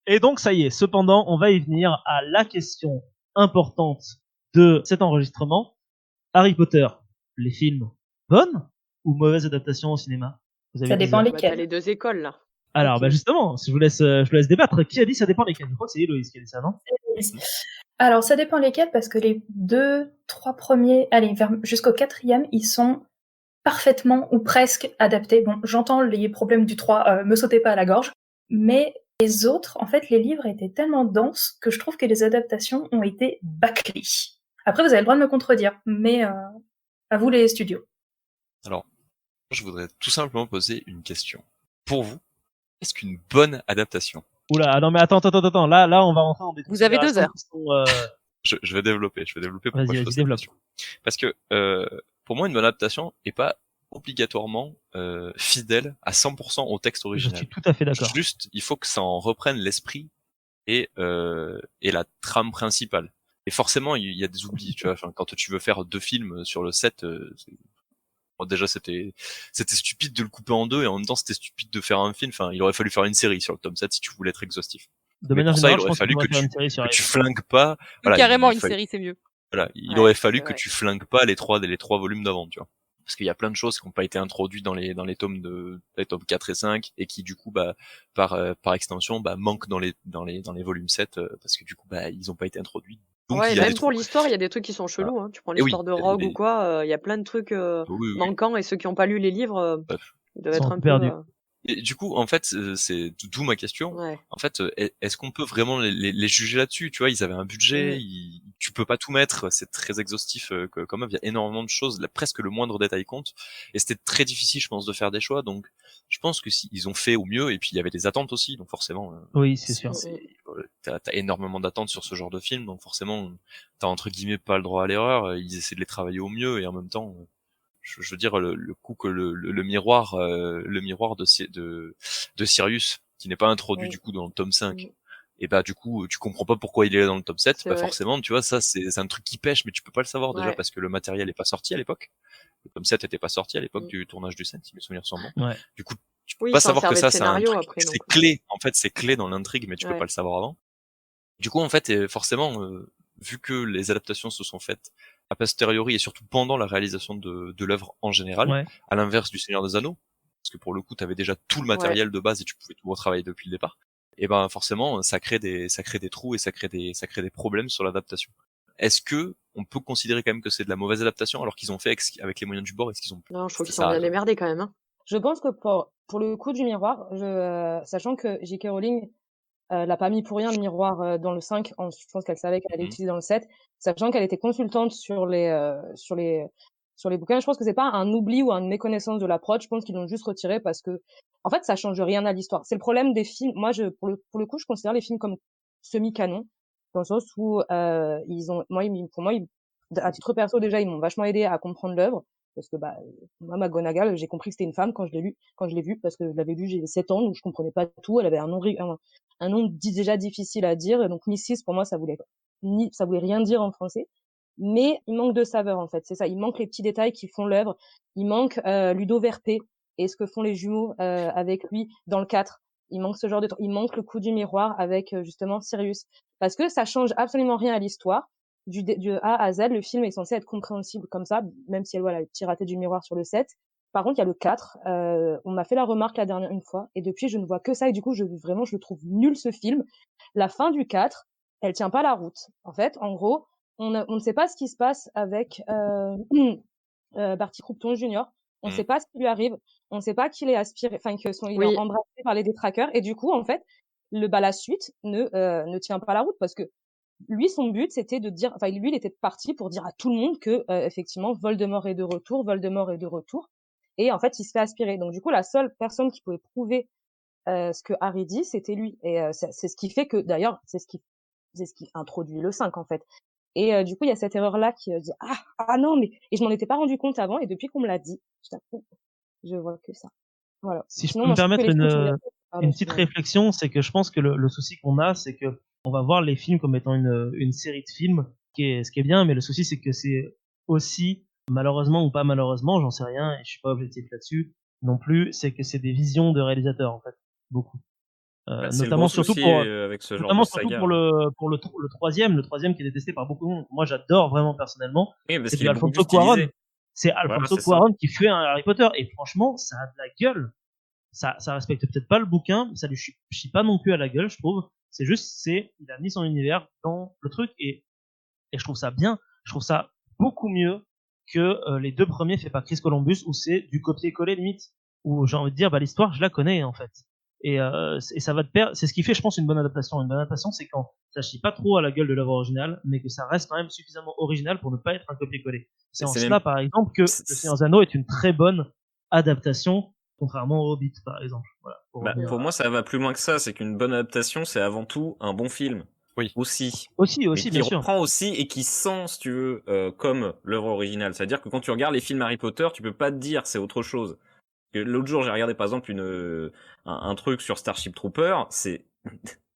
Et donc, ça y est. Cependant, on va y venir à la question importante de cet enregistrement. Harry Potter, les films, bonnes ou mauvaises adaptations au cinéma? Vous avez Ça dit dépend T'as lesquels. les deux écoles, là. Alors, Ok. bah justement, si je vous laisse débattre. Qui a dit ça dépend lesquels? Je crois que c'est Héloïse qui a dit ça, non? Alors, ça dépend lesquels, parce que les 2-3 premiers, allez, jusqu'au 4e, ils sont parfaitement ou presque adaptés. Bon, j'entends les problèmes du 3, me sautez pas à la gorge, mais les autres, en fait, les livres étaient tellement denses que je trouve que les adaptations ont été bâclées. Après, vous avez le droit de me contredire, mais à vous les studios. Alors, je voudrais tout simplement poser une question. Pour vous, est-ce qu'une bonne adaptation? Oula, non mais attends. Là, on va rentrer en des Vous avez 2 heures. qui sont, Je vais développer pourquoi Vas-y, je pose cette développe. question. Parce que pour moi, une bonne adaptation est pas obligatoirement fidèle à 100% au texte Je original. suis tout à fait d'accord. Juste, il faut que ça en reprenne l'esprit et la trame principale. Et forcément, il y a des oublis, tu vois. Enfin, quand tu veux faire 2 films sur le set, bon, déjà c'était stupide de le couper en 2 et en même temps c'était stupide de faire un film. Enfin, il aurait fallu faire une série sur le tome 7 si tu voulais être exhaustif. De Mais manière pour ça, générale, il je aurait pense qu'on fallu va que faire une série sur tu flingues pas. Voilà, Carrément, il une fallait- série, c'est mieux. Voilà, il Ouais, aurait fallu c'est que vrai. tu flingues pas les trois volumes d'avant, tu vois. Parce qu'il y a plein de choses qui n'ont pas été introduites dans les tomes les tomes 4 et 5 et qui du coup par extension manquent dans les volumes 7 parce que du coup ils ont pas été introduits. Donc Ouais, il y a des même pour trous. l'histoire, il y a des trucs qui sont Voilà. chelous. Hein. Tu prends Et oui, l'histoire de Rogue ou quoi, il y a plein de trucs oui. manquants et ceux qui n'ont pas lu les livres, Bref. ils doivent Ils sont être un un peu peu. perdus. Et du coup, en fait, c'est d'où ma question. Ouais. En fait, est-ce qu'on peut vraiment les juger là-dessus? Tu vois, ils avaient un budget, tu peux pas tout mettre, c'est très exhaustif quand même. Il y a énormément de choses, là, presque le moindre détail compte. Et c'était très difficile, je pense, de faire des choix. Donc, je pense que si ils ont fait au mieux, et puis il y avait des attentes aussi, donc forcément, Oui, c'est sûr. t'as énormément d'attentes sur ce genre de film, donc forcément, t'as entre guillemets pas le droit à l'erreur. Ils essaient de les travailler au mieux, et en même temps. Je veux dire le coup que le miroir de Sirius qui n'est pas introduit du coup dans le tome 5 et du coup tu comprends pas pourquoi il est là dans le tome 7 C'est vrai. forcément tu vois ça c'est un truc qui pêche mais tu peux pas le savoir déjà parce que le matériel est pas sorti à l'époque, le tome 7 était pas sorti à l'époque du tournage du 7 si mes souvenirs sont bons. Ouais. Du coup tu peux pas savoir que ça c'est un scénario truc, après, c'est clé en fait, c'est clé dans l'intrigue mais tu peux pas le savoir avant. Du coup en fait forcément vu que les adaptations se sont faites a posteriori et surtout pendant la réalisation de l'œuvre en général, à l'inverse du Seigneur des Anneaux, parce que pour le coup, tu avais déjà tout le matériel de base et tu pouvais tout retravailler depuis le départ. Et forcément, ça crée des trous et ça crée des problèmes sur l'adaptation. Est-ce que on peut considérer quand même que c'est de la mauvaise adaptation alors qu'ils ont fait avec les moyens du bord? Est-ce qu'ils ont Non, je trouve qu'ils sont bien démerdés quand même. Hein. Je pense que pour le coup du miroir, sachant que J.K. Rowling l'a pas mis pour rien le miroir dans le 5, je pense qu'elle savait qu'elle allait l'utiliser dans le 7, sachant qu'elle était consultante sur les bouquins. Je pense que c'est pas un oubli ou une méconnaissance de l'approche, je pense qu'ils l'ont juste retiré parce que en fait ça change rien à l'histoire. C'est le problème des films. Moi pour le coup je considère les films comme semi-canon dans le sens où pour moi à titre perso déjà ils m'ont vachement aidé à comprendre l'œuvre parce que moi McGonagall, j'ai compris que c'était une femme quand je l'ai vue parce que je l'avais vue, j'ai 7 ans donc je comprenais pas tout, elle avait un nom déjà difficile à dire, et donc Mrs pour moi ça voulait rien dire en français, mais il manque de saveur en fait, c'est ça, il manque les petits détails qui font l'œuvre, il manque Ludo Verpé et ce que font les jumeaux avec lui dans le 4, il manque ce genre de truc, il manque le coup du miroir avec justement Sirius, parce que ça change absolument rien à l'histoire. Du A à Z, le film est censé être compréhensible comme ça, même si elle voit le petit raté du miroir sur le 7. Par contre, il y a le 4. On m'a fait la remarque la dernière une fois, et depuis, je ne vois que ça, et du coup, je le trouve nul, ce film. La fin du 4, elle tient pas la route. En fait, en gros, on ne sait pas ce qui se passe avec Barty Croupton Jr. On ne sait pas ce qui lui arrive. On ne sait pas qu'il est aspiré, il est embrassé par les détraqueurs, et du coup, en fait, la suite ne tient pas la route, parce que lui, son but, c'était de dire, lui, il était parti pour dire à tout le monde que, effectivement, Voldemort est de retour. Et en fait, il se fait aspirer. Donc, du coup, la seule personne qui pouvait prouver ce que Harry dit, c'était lui. Et c'est ce qui fait que, d'ailleurs, c'est ce qui introduit le 5, en fait. Et du coup, il y a cette erreur-là qui dit ah non, mais et je m'en étais pas rendu compte avant. Et depuis qu'on me l'a dit, je vois que ça. Voilà. Si je peux me permettre une petite réflexion, c'est que je pense que le souci qu'on a, c'est que on va voir les films comme étant une série de films, ce qui est bien, mais le souci c'est que c'est aussi, malheureusement ou pas malheureusement, j'en sais rien et je suis pas objectif là-dessus non plus, c'est que c'est des visions de réalisateurs en fait, beaucoup. Notamment surtout pour avec ce genre notamment de surtout saga. pour le troisième qui est détesté par beaucoup de monde. Moi, j'adore vraiment personnellement. Oui, parce C'est qu'il est beaucoup Alfonso plus stylisé. Cuarón. C'est Alfonso Voilà, c'est ça. Cuarón qui fait un Harry Potter et franchement, ça a de la gueule. Ça respecte peut-être pas le bouquin, ça lui chie pas non plus à la gueule, je trouve. C'est juste, il a mis son univers dans le truc et je trouve ça bien. Je trouve ça beaucoup mieux que les deux premiers faits par Chris Columbus où c'est du copier-coller limite. Où j'ai envie de dire, l'histoire, je la connais en fait. Et ça va de pair. C'est ce qui fait, je pense, une bonne adaptation. Une bonne adaptation, c'est quand ça chie pas trop à la gueule de l'œuvre originale, mais que ça reste quand même suffisamment original pour ne pas être un copier-coller. C'est en cela, par exemple, que Le Seigneur des Anneaux est une très bonne adaptation, contrairement au Hobbit, par exemple. Voilà, pour moi, ça va plus loin que ça. C'est qu'une bonne adaptation, c'est avant tout un bon film. Oui. Aussi, bien sûr. Qui reprend aussi et qui sent, si tu veux, comme l'œuvre originale. C'est-à-dire que quand tu regardes les films Harry Potter, tu peux pas te dire c'est autre chose. L'autre jour, j'ai regardé par exemple un truc sur Starship Trooper. C'est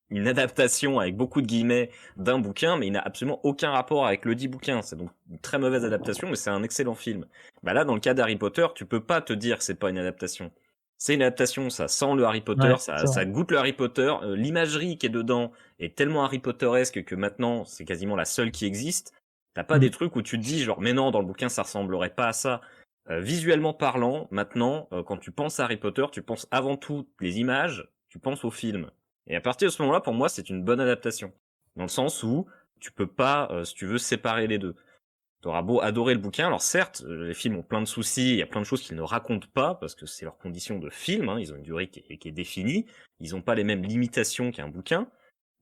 une adaptation avec beaucoup de guillemets d'un bouquin, mais il n'a absolument aucun rapport avec le dit bouquin. C'est donc une très mauvaise adaptation, mais c'est un excellent film. Bah là, dans le cas d'Harry Potter, tu peux pas te dire que c'est pas une adaptation. C'est une adaptation, ça sent le Harry Potter, ça goûte le Harry Potter. L'imagerie qui est dedans est tellement Harry Potteresque que maintenant, c'est quasiment la seule qui existe. T'as pas des trucs où tu te dis genre, mais non, dans le bouquin, ça ressemblerait pas à ça. Visuellement parlant, maintenant, quand tu penses à Harry Potter, tu penses avant tout les images, tu penses au film. Et à partir de ce moment-là, pour moi, c'est une bonne adaptation. Dans le sens où tu peux pas, si tu veux, séparer les deux. T'auras beau adorer le bouquin, alors certes, les films ont plein de soucis, il y a plein de choses qu'ils ne racontent pas, parce que c'est leur condition de film, hein, ils ont une durée qui est définie, ils ont pas les mêmes limitations qu'un bouquin,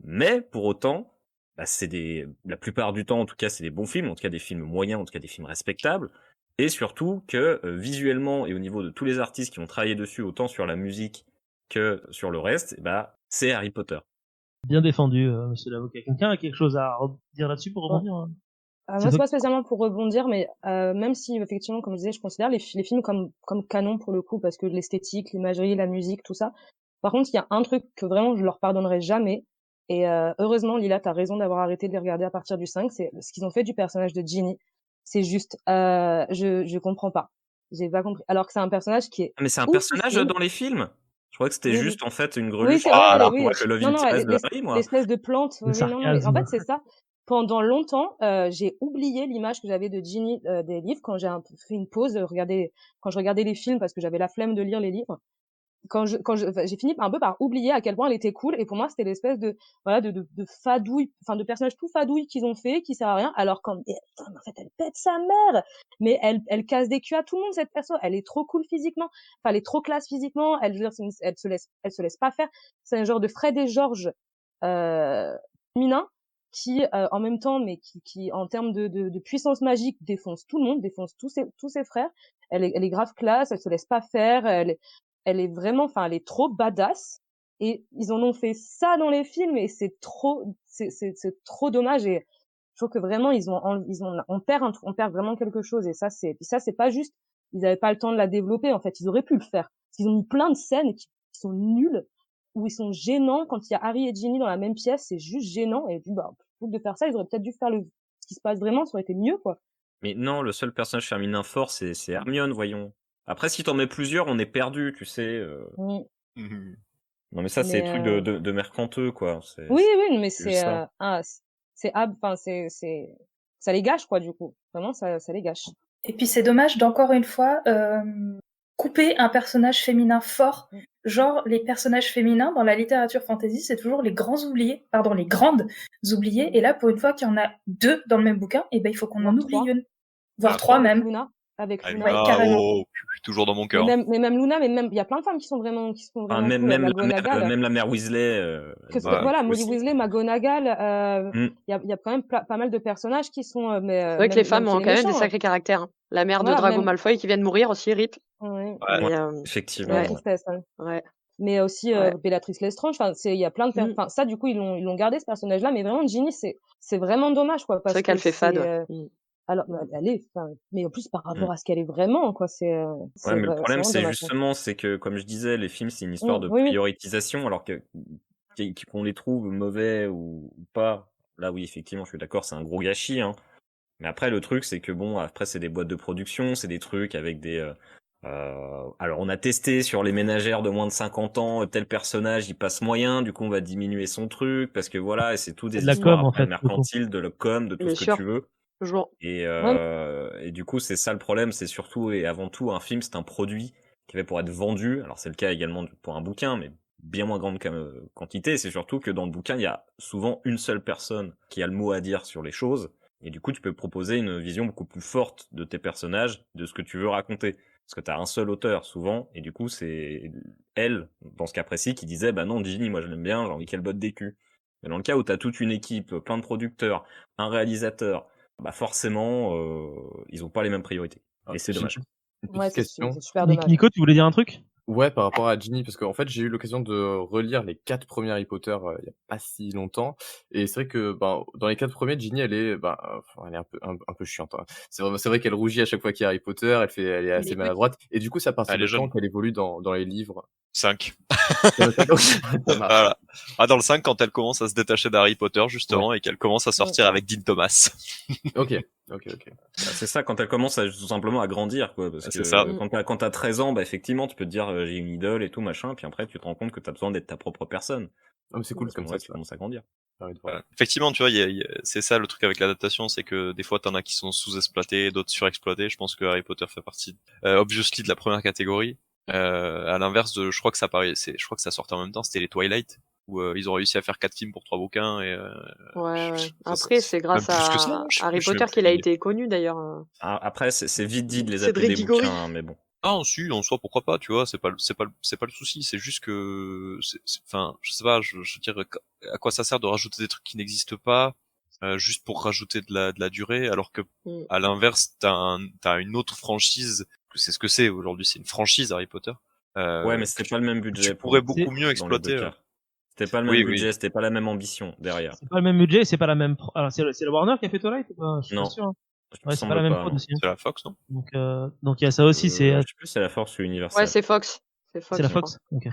mais pour autant, la plupart du temps, en tout cas, c'est des bons films, en tout cas des films moyens, en tout cas des films respectables, et surtout que visuellement et au niveau de tous les artistes qui ont travaillé dessus, autant sur la musique que sur le reste, c'est Harry Potter. Bien défendu, monsieur l'avocat. Quelqu'un a quelque chose à dire là-dessus pour rebondir? Moi, c'est pas spécialement pour rebondir, mais même si effectivement, comme je disais, je considère les films comme canon pour le coup, parce que l'esthétique, l'imagerie, la musique, tout ça. Par contre, il y a un truc que vraiment je leur pardonnerai jamais, et heureusement, Lila, t'as raison d'avoir arrêté de les regarder à partir du 5, c'est ce qu'ils ont fait du personnage de Ginny. C'est juste, je comprends pas. J'ai pas compris. Alors que c'est un personnage qui est. Mais c'est un personnage dans les films. Je crois que c'était juste en fait une greluche. Oui, c'est vrai. L'espèce de plante. Non, mais en fait, c'est ça. Pendant longtemps, j'ai oublié l'image que j'avais de Ginny des livres quand j'ai fait une pause, quand je regardais les films parce que j'avais la flemme de lire les livres. J'ai fini un peu par oublier à quel point elle était cool, et pour moi c'était l'espèce de fadouille, enfin de personnage tout fadouille qu'ils ont fait, qui sert à rien, alors en fait elle pète sa mère, mais elle casse des culs à tout le monde, cette perso. Elle est trop cool physiquement, enfin elle est trop classe physiquement, elle se laisse pas faire. C'est un genre de Fred et George féminin qui en même temps, mais qui en termes de puissance magique défonce tout le monde, défonce tous ses frères. Elle est grave classe, elle se laisse pas faire, elle est vraiment, enfin, elle est trop badass, et ils en ont fait ça dans les films, et c'est trop dommage, et je trouve que vraiment on perd vraiment quelque chose, et ça c'est pas juste, ils avaient pas le temps de la développer, en fait, ils auraient pu le faire. Ils ont mis plein de scènes qui sont nulles, où ils sont gênants. Quand il y a Harry et Ginny dans la même pièce, c'est juste gênant, et puis plutôt que de faire ça, ils auraient peut-être dû faire ce qui se passe vraiment, ça aurait été mieux, quoi. Mais non, le seul personnage féminin fort, c'est Hermione, voyons. Après, si t'en mets plusieurs, on est perdu, tu sais. Non, mais ça, c'est des trucs de mercanteux, quoi. Oui, mais ça les gâche, quoi, du coup. Vraiment, ça les gâche. Et puis, c'est dommage d'encore une fois couper un personnage féminin fort. Genre, les personnages féminins dans la littérature fantasy, c'est toujours les grandes oubliées. Et là, pour une fois qu'il y en a 2 dans le même bouquin, il faut qu'on en oublie une. Voire 3 même. Avec Luna, carrément. Toujours dans mon cœur. Mais même Luna, il y a plein de femmes qui sont vraiment même la mère Weasley. Molly Weasley, McGonagall, il y a quand même pas mal de personnages qui sont. C'est vrai que les femmes ont quand même des sacrés caractères. Hein. La mère de Drago Malfoy qui vient de mourir aussi, rip. Effectivement. Ouais. Mais aussi Bellatrix Lestrange. Enfin, il y a plein de. Enfin, ça, du coup, ils l'ont gardé, ce personnage-là. Mais vraiment, Ginny, c'est vraiment dommage, quoi. C'est vrai qu'elle fait fade. Alors, elle est, mais en plus par rapport à ce qu'elle est vraiment, quoi, mais le problème, c'est justement, c'est que, comme je disais, les films, c'est une histoire de prioritisation, alors qu'on les trouve mauvais ou pas. Là, oui, effectivement, je suis d'accord, c'est un gros gâchis, hein. Mais après, le truc, c'est que après, c'est des boîtes de production, c'est des trucs avec des Alors on a testé sur les ménagères de moins de 50 ans, tel personnage il passe moyen, du coup on va diminuer son truc parce que voilà, et c'est tout des de la histoires com, en après fait, mercantiles, de la com, de tout Bien ce que sûr. tu veux. Toujours. Et du coup c'est ça le problème, c'est surtout et avant tout un film, c'est un produit qui est fait pour être vendu. Alors c'est le cas également pour un bouquin, mais bien moins grande quantité. C'est surtout que dans le bouquin il y a souvent une seule personne qui a le mot à dire sur les choses. Et du coup, tu peux proposer une vision beaucoup plus forte de tes personnages, de ce que tu veux raconter. Parce que t'as un seul auteur, souvent, et du coup, c'est elle, dans ce cas précis, qui disait, bah non, Ginny, moi je l'aime bien, j'ai envie qu'elle botte des culs. Mais dans le cas où t'as toute une équipe, plein de producteurs, un réalisateur, bah forcément, ils ont pas les mêmes priorités. Et c'est dommage. Ouais, c'est question. super dommage. Nico, tu voulais dire un truc? Ouais, par rapport à Ginny, parce qu'en fait, j'ai eu l'occasion de relire les 4 premiers Harry Potter, il y a pas si longtemps, et c'est vrai que, ben, dans les 4 premiers, Ginny, elle est, elle est un peu chiante, hein. C'est vrai qu'elle rougit à chaque fois qu'il y a Harry Potter, elle est assez maladroite, et du coup, c'est à partir Elle de est quand jeune. qu'elle évolue dans les livres? 5. Ça marche. Voilà. Ah, dans le 5, quand elle commence à se détacher d'Harry Potter, justement, et qu'elle commence à sortir avec Dean Thomas. OK. Bah, c'est ça, quand elle commence tout simplement à grandir, quoi. Parce C'est que ça. quand t'as 13 ans, bah, effectivement, tu peux te dire, j'ai une idole et tout, machin, puis après, tu te rends compte que t'as besoin d'être ta propre personne. Ah, mais c'est cool Parce comme que, ça, tu commences à grandir. Effectivement, tu vois, c'est ça le truc avec l'adaptation, c'est que des fois, t'en as qui sont sous-exploités, d'autres surexploités. Je pense que Harry Potter fait partie, obviously, de la première catégorie. À l'inverse de, je crois que ça sortait en même temps, c'était les Twilight, où ils ont réussi à faire 4 films pour 3 bouquins et Ouais. Après, c'est grâce même plus que à ça, Harry Potter qu'il a été connu d'ailleurs. Après, c'est vite dit de les Cédric appeler des Diggory. bouquins, hein, mais bon. Ah, si, en soi, pourquoi pas, tu vois, c'est pas le souci, c'est juste que, enfin, je sais pas, je veux dire, à quoi ça sert de rajouter des trucs qui n'existent pas, juste pour rajouter de la durée, alors que, à l'inverse, t'as une autre franchise, c'est ce que c'est aujourd'hui, c'est une franchise Harry Potter. Ouais, mais c'était pas le même budget. Tu pourrais beaucoup mieux exploiter. C'était pas le même budget, c'était pas la même ambition derrière. C'est pas le même budget, c'est pas la même. Alors c'est le Warner qui a fait Twilight ou pas? Je suis Non. pas sûr. Hein. Ouais, c'est pas la même prod aussi. C'est la Fox, non? Donc il y a ça aussi, c'est. Je sais plus, c'est la Force ou Universal. Ouais, c'est Fox. C'est la Fox. Ok.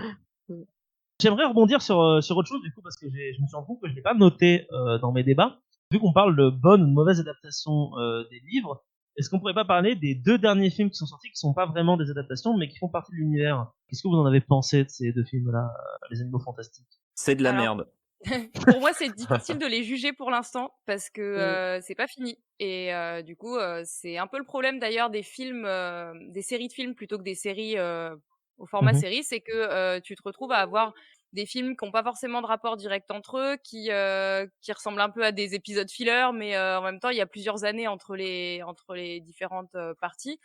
J'aimerais rebondir sur autre chose du coup parce que je me suis rendu compte que je l'ai pas noté dans mes débats. Vu qu'on parle de bonne ou de mauvaise adaptation des livres, est-ce qu'on pourrait pas parler des 2 derniers films qui sont sortis qui sont pas vraiment des adaptations mais qui font partie de l'univers? Qu'est-ce que vous en avez pensé de ces 2 films-là, Les Animaux Fantastiques? C'est de la merde. Pour moi, c'est difficile de les juger pour l'instant parce que c'est pas fini. Et du coup, c'est un peu le problème d'ailleurs des films, des séries de films plutôt que des séries au format série, c'est que tu te retrouves à avoir des films qui n'ont pas forcément de rapport direct entre eux, qui ressemblent un peu à des épisodes filler, mais en même temps, il y a plusieurs années entre les différentes parties.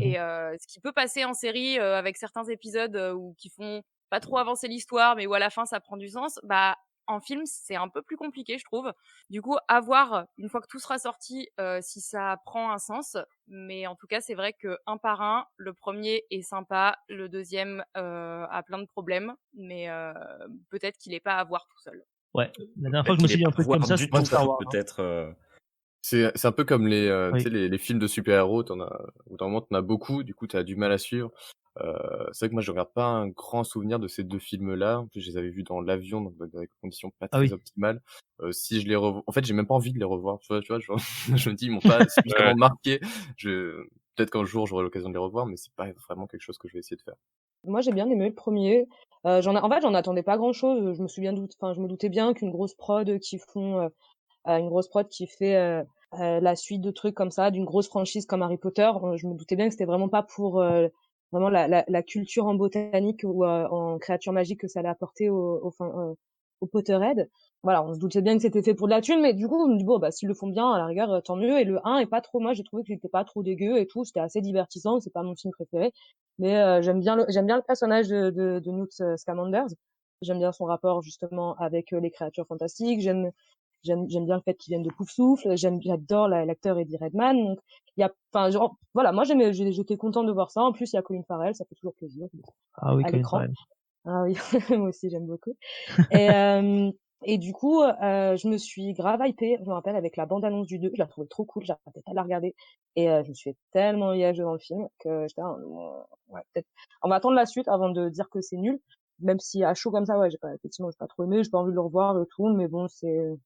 Et ce qui peut passer en série avec certains épisodes ou qui font pas trop avancer l'histoire, mais où à la fin ça prend du sens, bah en film, c'est un peu plus compliqué, je trouve. Du coup, à voir, une fois que tout sera sorti, si ça prend un sens. Mais en tout cas, c'est vrai que un par un, le premier est sympa, le deuxième a plein de problèmes, mais peut-être qu'il est pas à voir tout seul. Ouais, la dernière fois que je me suis dit un truc comme ça, c'était Star Wars. Peut-être. C'est un peu comme tu sais, les films de super-héros, au bout d'un moment, t'en as beaucoup, du coup, t'as du mal à suivre. C'est vrai que moi, je regarde pas un grand souvenir de ces 2 films-là. En plus, je les avais vus dans l'avion, donc dans des conditions pas très optimales. Si je les revois, en fait, j'ai même pas envie de les revoir. Tu vois, genre, je me dis, ils m'ont pas suffisamment marqué. Peut-être qu'un jour, j'aurai l'occasion de les revoir, mais c'est pas vraiment quelque chose que je vais essayer de faire. Moi, j'ai bien aimé le premier. En fait, j'en attendais pas grand-chose. Je me doutais bien qu'une grosse prod qui fait la suite de trucs comme ça, d'une grosse franchise comme Harry Potter, je me doutais bien que c'était vraiment pas pour vraiment la culture en botanique ou en créatures magiques que ça allait apporter au Potterhead. Voilà, on se doutait bien que c'était fait pour de la thune, mais du coup, on me dit bon, bah s'ils le font bien, à la rigueur, tant mieux. Et le 1 est pas trop, moi j'ai trouvé qu'il était pas trop dégueu et tout, c'était assez divertissant. C'est pas mon film préféré, mais j'aime bien le personnage de Newt Scamander. J'aime bien son rapport justement avec les créatures fantastiques. J'aime bien le fait qu'il vienne de Poufsouffle. J'adore l'acteur Eddie Redmayne. Donc, voilà, moi j'étais contente de voir ça. En plus, il y a Colin Farrell, ça fait toujours plaisir. Ah oui, à Colin l'écran. Farrell. Ah oui, moi aussi j'aime beaucoup. Et du coup, je me suis grave hypée, je me rappelle, avec la bande-annonce du 2. Je la trouvais trop cool, j'arrêtais pas de la regarder. Et je me suis fait tellement liège devant le film que j'étais peut-être. On va attendre la suite avant de dire que c'est nul. Même si à chaud comme ça, effectivement, j'ai pas trop aimé, j'ai pas envie de le revoir et tout, mais bon, c'est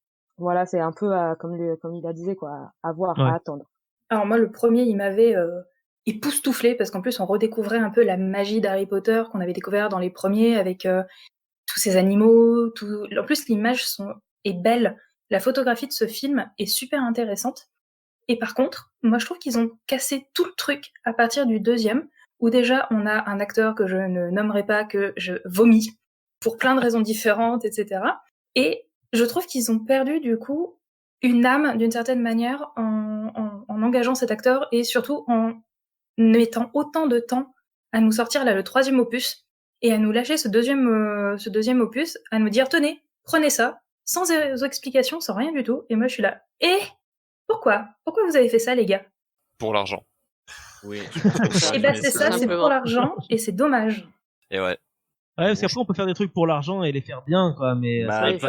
un peu comme il a disait, quoi, à voir, à attendre. Alors moi, le premier, il époustouflé parce qu'en plus on redécouvrait un peu la magie d'Harry Potter qu'on avait découvert dans les premiers avec tous ces animaux. En plus l'image est belle, la photographie de ce film est super intéressante. Et par contre, moi je trouve qu'ils ont cassé tout le truc à partir du 2e, où déjà on a un acteur que je ne nommerai pas, que je vomis pour plein de raisons différentes, etc. Et je trouve qu'ils ont perdu du coup une âme d'une certaine manière en engageant cet acteur et surtout en mettant autant de temps à nous sortir là le 3e opus et à nous lâcher ce deuxième opus, à nous dire tenez, prenez ça, sans explication, sans rien du tout. Et moi je suis là, pourquoi vous avez fait ça les gars? Pour l'argent. Oui. Et bah c'est ça, c'est pour l'argent et c'est dommage. Et ouais. Ouais, parce qu'après on peut faire des trucs pour l'argent et les faire bien, quoi. Mais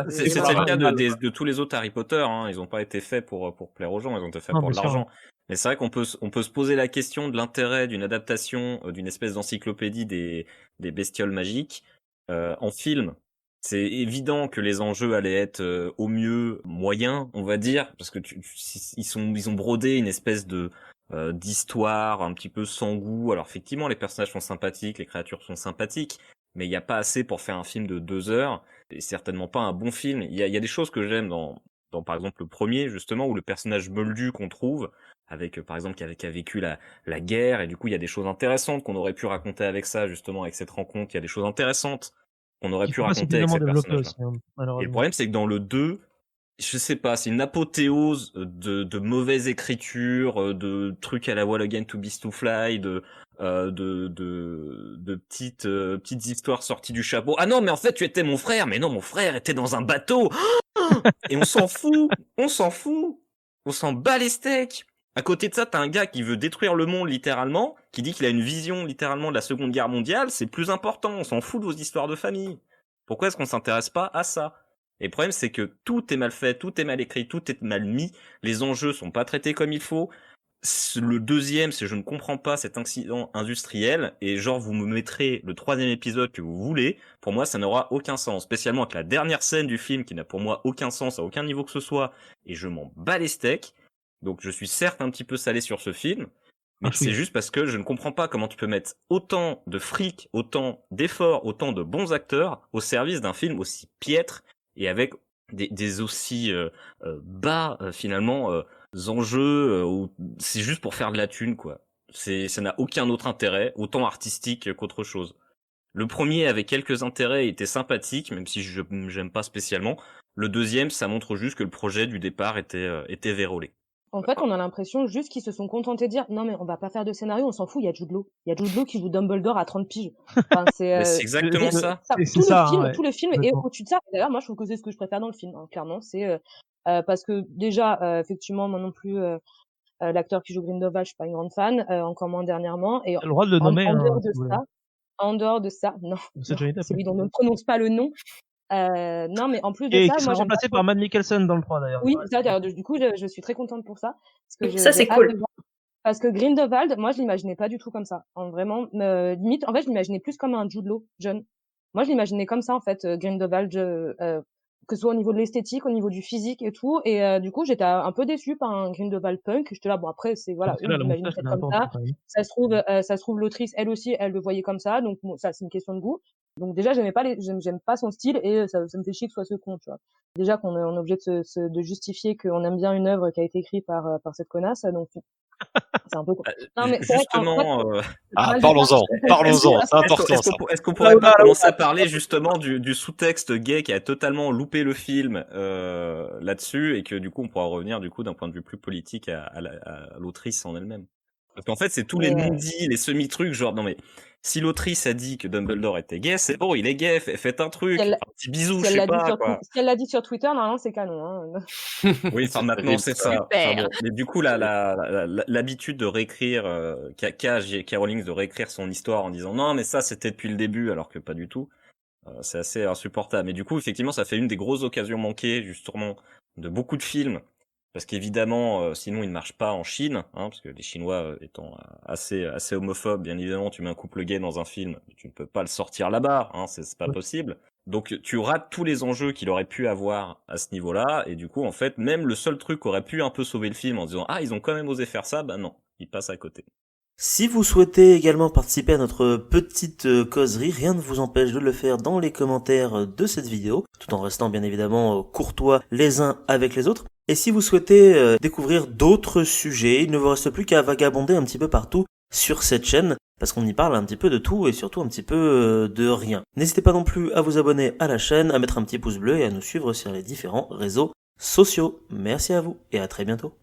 c'est le cas de tous les autres Harry Potter. Hein. Ils n'ont pas été faits pour plaire aux gens, ils ont été faits pour l'argent. Mais c'est vrai qu'on peut se poser la question de l'intérêt d'une adaptation d'une espèce d'encyclopédie des bestioles magiques en film. C'est évident que les enjeux allaient être au mieux moyens, on va dire, parce que ils ont brodé une espèce d'histoire un petit peu sans goût. Alors effectivement, les personnages sont sympathiques, les créatures sont sympathiques, mais il n'y a pas assez pour faire un film de 2 heures, et certainement pas un bon film. Il y a des choses que j'aime dans par exemple le premier, justement, où le personnage Moldu qu'on trouve, avec par exemple qui a vécu la guerre, et du coup il y a des choses intéressantes qu'on aurait pu raconter avec ça, justement, avec cette rencontre. Il y a des choses intéressantes qu'on aurait pu raconter avec ces personnages-là. Et le problème, c'est que dans le 2, je sais pas, c'est une apothéose de mauvaise écriture, de trucs à la Wall Again to Beast to Fly, de petites histoires sorties du chapeau. Ah non, mais en fait, tu étais mon frère. Mais non, mon frère était dans un bateau. Et on s'en fout. On s'en bat les steaks. À côté de ça, t'as un gars qui veut détruire le monde littéralement, qui dit qu'il a une vision littéralement de la Seconde Guerre mondiale. C'est plus important. On s'en fout de vos histoires de famille. Pourquoi est-ce qu'on s'intéresse pas à ça? Et le problème, c'est que tout est mal fait, tout est mal écrit, tout est mal mis. Les enjeux sont pas traités comme il faut. Le deuxième, c'est je ne comprends pas cet incident industriel, et genre vous me mettrez le 3e épisode que vous voulez, pour moi ça n'aura aucun sens, spécialement avec la dernière scène du film qui n'a pour moi aucun sens à aucun niveau que ce soit, et je m'en bats les steaks. Donc je suis certes un petit peu salé sur ce film, mais c'est juste parce que je ne comprends pas comment tu peux mettre autant de fric, autant d'efforts, autant de bons acteurs au service d'un film aussi piètre et avec des aussi bas finalement enjeux où c'est juste pour faire de la thune, quoi. Ça n'a aucun autre intérêt, autant artistique qu'autre chose. Le premier avait quelques intérêts et était sympathique, même si j'aime pas spécialement. Le deuxième, ça montre juste que le projet du départ était vérolé. En fait, on a l'impression juste qu'ils se sont contentés de dire non mais on va pas faire de scénario, on s'en fout, il y a Jude Law. Il y a Jude Law qui joue Dumbledore à 30 piges. Enfin, c'est exactement ça. Tout le film est au-dessus de ça. D'ailleurs, moi je trouve que c'est ce que je préfère dans le film, hein, clairement, c'est parce que déjà effectivement moi non plus l'acteur qui joue Grindelwald, je suis pas une grande fan, encore moins dernièrement, et t'as le droit de le nommer en dehors de ça, non, celui dont on ne prononce pas le nom. Non, mais en plus de ça, moi, j'ai remplacé par Matt Mikkelsen dans le 3 d'ailleurs. Oui, ça, du coup, je suis très contente pour ça. Parce que ça, c'est cool. Parce que Grindelwald, moi, je l'imaginais pas du tout comme ça. Vraiment, limite, en fait, je l'imaginais plus comme un Jude Law jeune. Moi, je l'imaginais comme ça, en fait, Grindelwald, que ce soit au niveau de l'esthétique, au niveau du physique et tout. Et du coup, j'étais un peu déçue par un Grindelwald punk. J'étais là, bon, après, c'est voilà, eux, j'imaginais peut-être comme ça. Ça se trouve, l'autrice, elle aussi, elle le voyait comme ça. Donc, bon, ça, c'est une question de goût. Donc déjà, j'aime pas son style et ça me fait chier que ce soit ce con, tu vois. Déjà qu'on est obligé de justifier qu'on aime bien une œuvre qui a été écrite par cette connasse, donc c'est un peu con. Non, mais justement, parlons-en, c'est important. Est-ce qu'on pourrait pas commencer à parler justement du sous-texte gay qui a totalement loupé le film là-dessus, et que du coup on pourra revenir du coup d'un point de vue plus politique à l'autrice en elle-même. Parce qu'en fait, c'est tous les non-dits, les semi-trucs, genre, non mais, si l'autrice a dit que Dumbledore était gay, c'est bon, il est gay, faites un truc, un petit bisou, je sais pas, quoi. Si elle l'a dit sur Twitter, normalement, c'est canon, hein. Oui, enfin, maintenant, c'est ça. Enfin, bon. Mais du coup, l'habitude de réécrire, qu'a J.K. Rowling de réécrire son histoire en disant, non, mais ça, c'était depuis le début, alors que pas du tout, c'est assez insupportable. Mais du coup, effectivement, ça fait une des grosses occasions manquées, justement, de beaucoup de films. Parce qu'évidemment, sinon il ne marche pas en Chine, hein, parce que les Chinois étant assez homophobes, bien évidemment, tu mets un couple gay dans un film, tu ne peux pas le sortir là-bas, hein, c'est pas possible. Donc tu rates tous les enjeux qu'il aurait pu avoir à ce niveau-là, et du coup, en fait, même le seul truc qui aurait pu un peu sauver le film en disant ah ils ont quand même osé faire ça, bah non, il passe à côté. Si vous souhaitez également participer à notre petite causerie, rien ne vous empêche de le faire dans les commentaires de cette vidéo, tout en restant bien évidemment courtois les uns avec les autres. Et si vous souhaitez découvrir d'autres sujets, il ne vous reste plus qu'à vagabonder un petit peu partout sur cette chaîne, parce qu'on y parle un petit peu de tout et surtout un petit peu de rien. N'hésitez pas non plus à vous abonner à la chaîne, à mettre un petit pouce bleu et à nous suivre sur les différents réseaux sociaux. Merci à vous et à très bientôt.